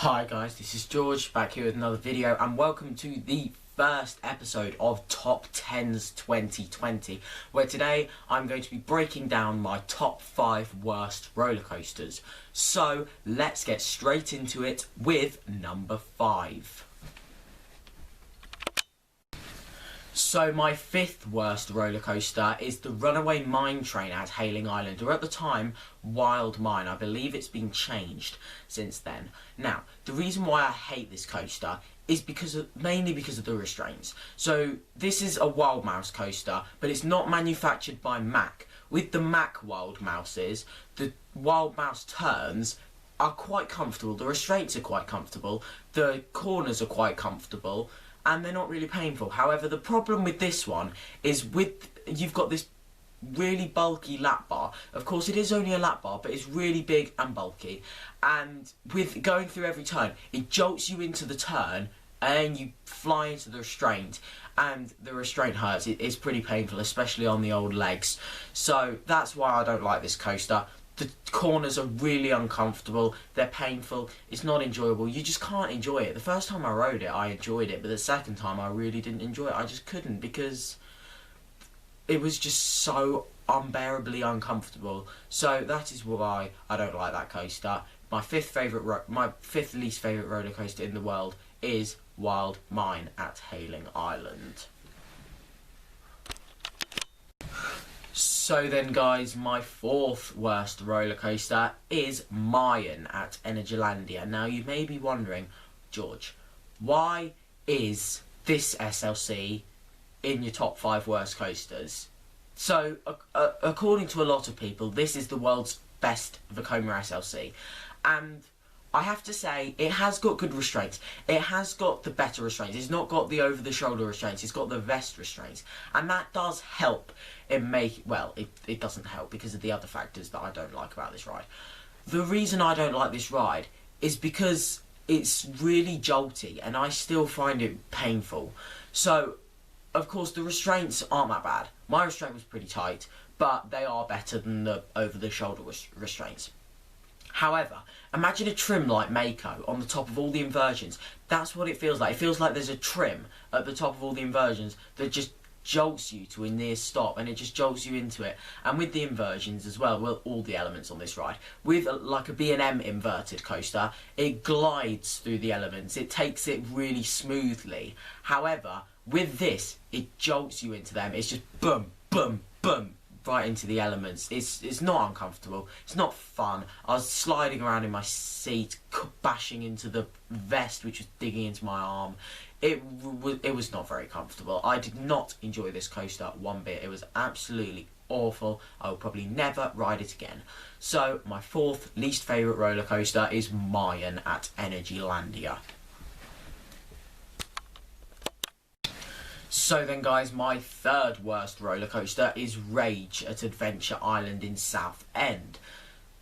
Hi guys, this is George back here with another video and welcome to the first episode of Top 10s 2020, where today I'm going to be breaking down my top 5 worst roller coasters. So let's get straight into it with number 5. So my 5th worst roller coaster is the Runaway Mine Train at Hayling Island, or at the time, Wild Mine. I believe it's been changed since then. Now, the reason why I hate this coaster is mainly because of the restraints. So this is a Wild Mouse coaster, but it's not manufactured by Mack. With the Mack Wild Mouses, the Wild Mouse turns are quite comfortable, the restraints are quite comfortable, the corners are quite comfortable, and they're not really painful. However, the problem with this one is you've got this really bulky lap bar. Of course, it is only a lap bar, but it's really big and bulky. And with going through every turn, it jolts you into the turn, and you fly into the restraint, and the restraint hurts. It's pretty painful, especially on the old legs. So that's why I don't like this coaster. The corners are really uncomfortable, they're painful, it's not enjoyable, you just can't enjoy it. The first time I rode it, I enjoyed it, but the second time I really didn't enjoy it. I just couldn't, because it was just so unbearably uncomfortable. So that is why I don't like that coaster. My fifth least favourite roller coaster in the world is Wild Mine at Hayling Island. So then guys, my 4th worst roller coaster is Mayan at Energylandia. Now you may be wondering, George, why is this SLC in your top 5 worst coasters? So according to a lot of people, this is the world's best Vekoma SLC, and I have to say, it has got good restraints. It has got the better restraints. It's not got the over-the-shoulder restraints. It's got the vest restraints. And that does help in it doesn't help because of the other factors that I don't like about this ride. The reason I don't like this ride is because it's really jolty and I still find it painful. So, of course, the restraints aren't that bad. My restraint was pretty tight, but they are better than the over-the-shoulder restraints. However, imagine a trim like Mako on the top of all the inversions. That's what it feels like. It feels like there's a trim at the top of all the inversions that just jolts you to a near stop, and it just jolts you into it. And with the inversions as well, all the elements on this ride, with like a B&M inverted coaster, it glides through the elements. It takes it really smoothly. However, with this, it jolts you into them. It's just boom, boom, boom, right into the elements. It's not uncomfortable, it's not fun. I was sliding around in my seat, bashing into the vest which was digging into my arm. It was not very comfortable. I did not enjoy this coaster one bit. It was absolutely awful. I will probably never ride it again. So my 4th least favourite roller coaster is Mayan at Energylandia. So then guys, my 3rd worst roller coaster is Rage at Adventure Island in Southend.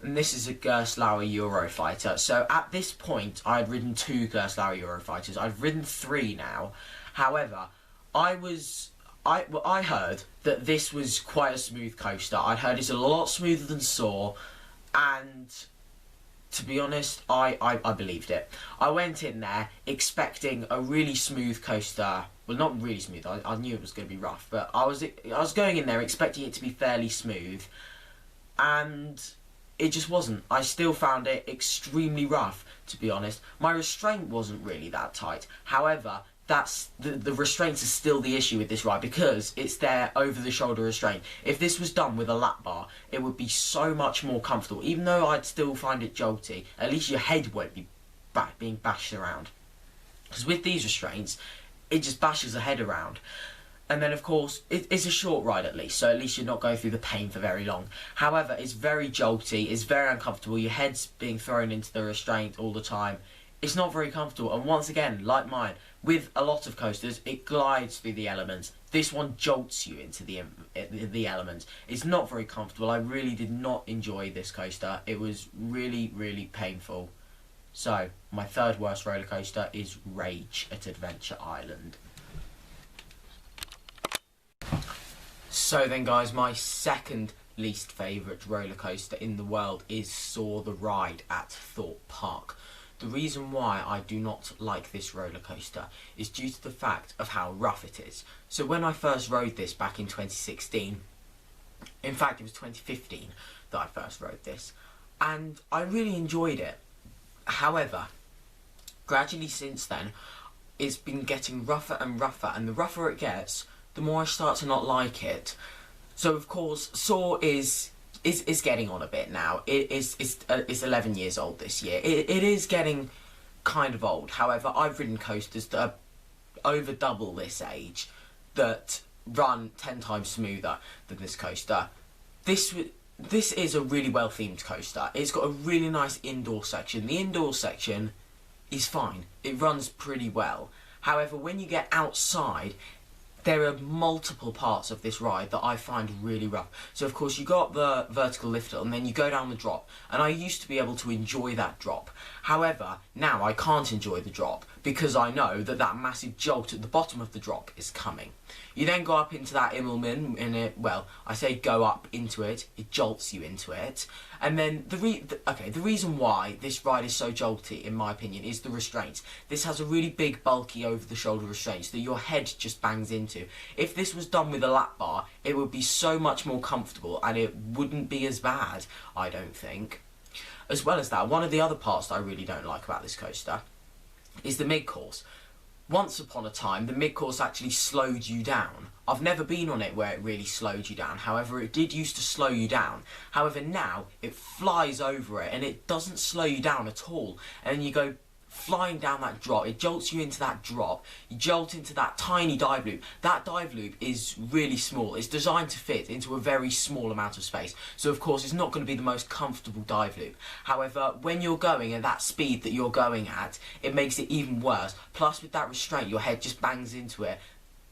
And this is a Gerstlauer Eurofighter. So at this point, I had ridden 2 Gerstlauer Eurofighters. I've ridden 3 now. However, I heard that this was quite a smooth coaster. I'd heard it's a lot smoother than Soar, and to be honest, I believed it. I went in there expecting a really smooth coaster. Well, not really smooth. I knew it was going to be rough, but I was going in there expecting it to be fairly smooth, and it just wasn't. I still found it extremely rough, to be honest. My restraint wasn't really that tight. However, that's the restraints are still the issue with this ride, because it's their over-the-shoulder restraint. If this was done with a lap bar, it would be so much more comfortable. Even though I'd still find it jolty, at least your head won't be being bashed around. Because with these restraints, it just bashes the head around. And then, of course, it's a short ride at least, so at least you're not going through the pain for very long. However, it's very jolty, it's very uncomfortable, your head's being thrown into the restraint all the time. It's not very comfortable, and once again, like mine, with a lot of coasters, it glides through the elements. This one jolts you into the elements. It's not very comfortable. I really did not enjoy this coaster. It was really, really painful. So, my 3rd worst roller coaster is Rage at Adventure Island. So then guys, my 2nd least favourite roller coaster in the world is Soar the Ride at Thorpe Park. The reason why I do not like this roller coaster is due to the fact of how rough it is. So when I first rode this back in 2016, in fact it was 2015 that I first rode this, and I really enjoyed it. However, gradually since then, it's been getting rougher and rougher, and the rougher it gets, the more I start to not like it. So of course, Soar is getting on a bit now. It's 11 years old this year. It is getting kind of old. However, I've ridden coasters that are over double this age that run 10 times smoother than this coaster. This is a really well themed coaster. It's got a really nice indoor section. The indoor section is fine. It runs pretty well. However, when you get outside, there are multiple parts of this ride that I find really rough. So of course you got the vertical lift hill and then you go down the drop, and I used to be able to enjoy that drop. However, now I can't enjoy the drop because I know that that massive jolt at the bottom of the drop is coming. You then go up into that Immelmann, and I say go up into it, it jolts you into it. And then the reason why this ride is so jolty, in my opinion, is the restraints. This has a really big, bulky, over-the-shoulder restraints that your head just bangs into. If this was done with a lap bar, it would be so much more comfortable, and it wouldn't be as bad, I don't think. As well as that, one of the other parts that I really don't like about this coaster is the mid-course. Once upon a time, the mid-course actually slowed you down. I've never been on it where it really slowed you down. However, it did used to slow you down. However, now it flies over it and it doesn't slow you down at all. And you go flying down that drop. It jolts you into that drop. You jolt into that tiny dive loop. That dive loop is really small. It's designed to fit into a very small amount of space. So of course it's not going to be the most comfortable dive loop. However, when you're going at that speed that you're going at, it makes it even worse. Plus with that restraint, your head just bangs into it.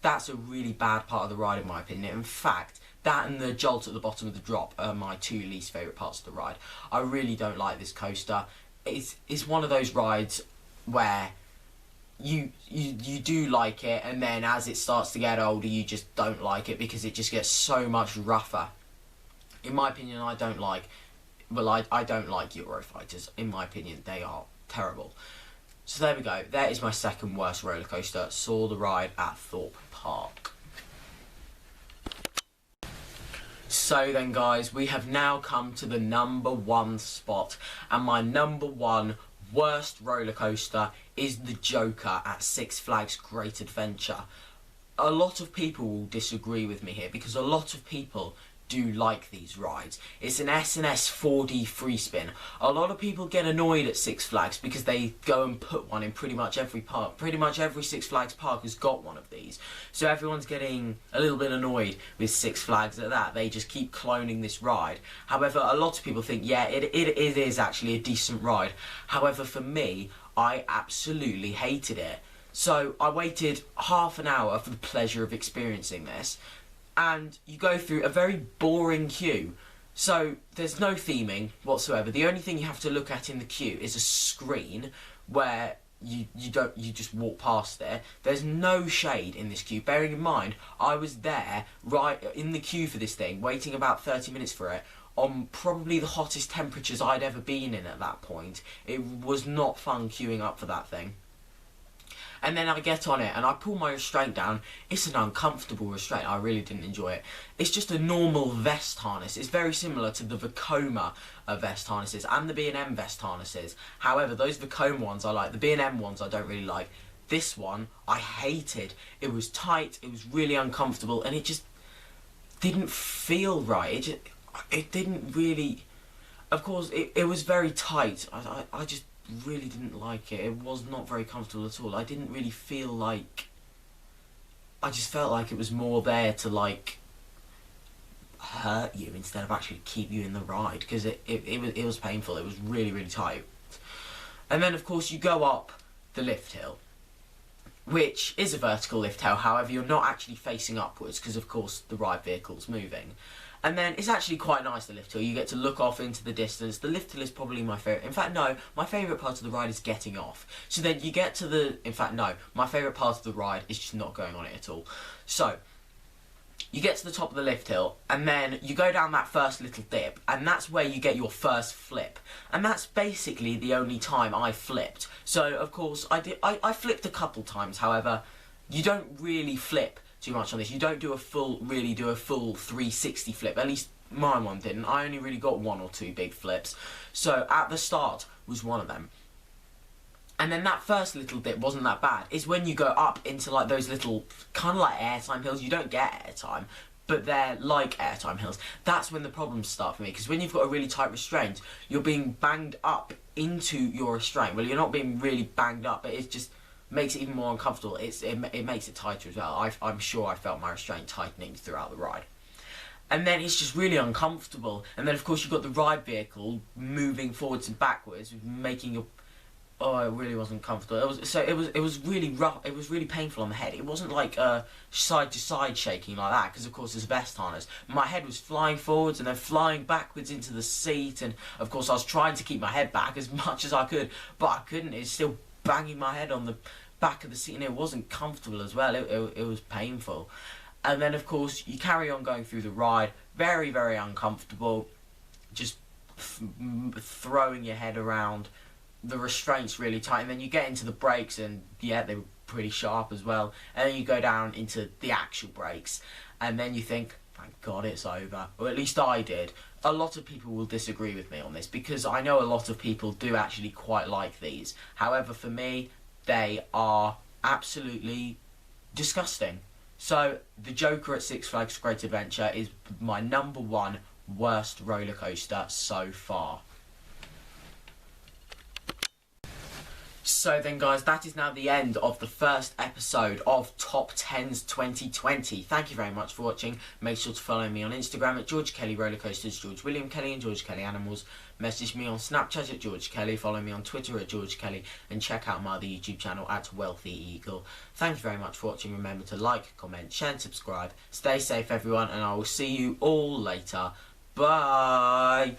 That's a really bad part of the ride in my opinion. In fact, that and the jolt at the bottom of the drop are my two least favourite parts of the ride. I really don't like this coaster. It's one of those rides where you do like it, and then as it starts to get older you just don't like it because it just gets so much rougher. In my opinion, I don't like Eurofighters. In my opinion, they are terrible. So there we go. That is my second worst roller coaster. Saw the ride at Thorpe Park. So then guys, we have now come to the number one spot, and my number one worst roller coaster is the Joker at Six Flags Great Adventure. A lot of people will disagree with me here because a lot of people do like these rides. It's an S&S 4D free spin. A lot of people get annoyed at Six Flags because they go and put one in pretty much every park. Pretty much every Six Flags park has got one of these. So everyone's getting a little bit annoyed with Six Flags at that. They just keep cloning this ride. However, a lot of people think, yeah, it is actually a decent ride. However, for me, I absolutely hated it. So I waited half an hour for the pleasure of experiencing this. And you go through a very boring queue. So there's no theming whatsoever. The only thing you have to look at in the queue is a screen where you just walk past there. There's no shade in this queue. Bearing in mind, I was there right in the queue for this thing, waiting about 30 minutes for it, on probably the hottest temperatures I'd ever been in at that point. It was not fun queuing up for that thing. And then I get on it and I pull my restraint down. It's an uncomfortable restraint. I really didn't enjoy it. It's just a normal vest harness. It's very similar to the Vekoma vest harnesses and the B&M vest harnesses. However, those Vekoma ones I like. The B&M ones I don't really like. This one I hated. It was tight. It was really uncomfortable, and it just didn't feel right. It didn't really. Of course, it was very tight. I just really didn't like it. It was not very comfortable at all. I didn't really feel like... I just felt like it was more there to, like, hurt you instead of actually keep you in the ride, because it was painful. It was really, really tight. And then, of course, you go up the lift hill, which is a vertical lift hill. However, you're not actually facing upwards because, of course, the ride vehicle's moving. And then it's actually quite nice, the lift hill. You get to look off into the distance. The lift hill is probably my favourite. In fact, no, my favourite part of the ride is getting off. So then you get to the... In fact, no, my favourite part of the ride is just not going on it at all. So, you get to the top of the lift hill, and then you go down that first little dip, and that's where you get your first flip. And that's basically the only time I flipped. So, of course, I flipped a couple times. However, you don't really flip too much on this. You don't really do a full 360 flip. At least my one didn't. I only really got 1 or 2 big flips. So, at the start was one of them. And then that first little dip wasn't that bad. It's when you go up into like those little, kind of like airtime hills. You don't get airtime, but they're like airtime hills. That's when the problems start for me. Because when you've got a really tight restraint, you're being banged up into your restraint. Well, you're not being really banged up, but it just makes it even more uncomfortable. It makes it tighter as well. I'm sure I felt my restraint tightening throughout the ride. And then it's just really uncomfortable. And then, of course, you've got the ride vehicle moving forwards and backwards, making your... Oh, it really wasn't comfortable. It was really rough. It was really painful on the head. It wasn't like side to side shaking like that, because of course there's vest harness. My head was flying forwards and then flying backwards into the seat, and of course I was trying to keep my head back as much as I could, but I couldn't. It's still banging my head on the back of the seat, and it wasn't comfortable as well. It was painful. And then of course you carry on going through the ride, very, very uncomfortable, just throwing your head around. The restraint's really tight, and then you get into the brakes, and yeah, they were pretty sharp as well. And then you go down into the actual brakes, and then you think, thank God it's over. Or at least I did. A lot of people will disagree with me on this, because I know a lot of people do actually quite like these. However, for me, they are absolutely disgusting. So, the Joker at Six Flags Great Adventure is my #1 worst roller coaster so far. So then guys, that is now the end of the first episode of Top 10s 2020. Thank you very much for watching. Make sure to follow me on Instagram at George Kelly Rollercoasters, George William Kelly and George Kelly Animals. Message me on Snapchat at George Kelly, follow me on Twitter at George Kelly, and check out my other YouTube channel at Wealthy Eagle. Thank you very much for watching. Remember to like, comment, share and subscribe. Stay safe everyone, and I will see you all later. Bye!